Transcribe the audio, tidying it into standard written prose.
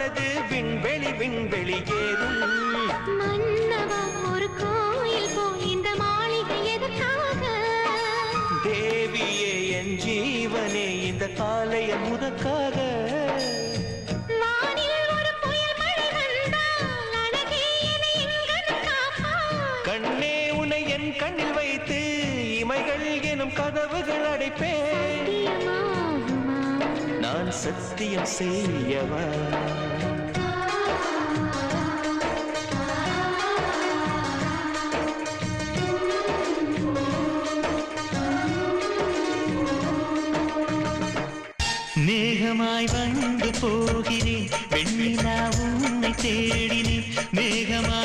மனது விண்வெளி விண்வெளி ஏறும். மன்னவா ஒரு கோயில் போய் இந்த மாளிகை எதற்காக? தேவியே என் ஜீவனே இந்த காலைய முதற்காக. கண்ணே உனை என் கண்ணில் வைத்து இமைகள் எனும் கதவுகள் அடைப்பேன். நான் சத்தியம் செய்யவா? மேகமாய் வந்து போகிறேன், வெண்ணிலா உன்னை தேடினேன். மேகமாய்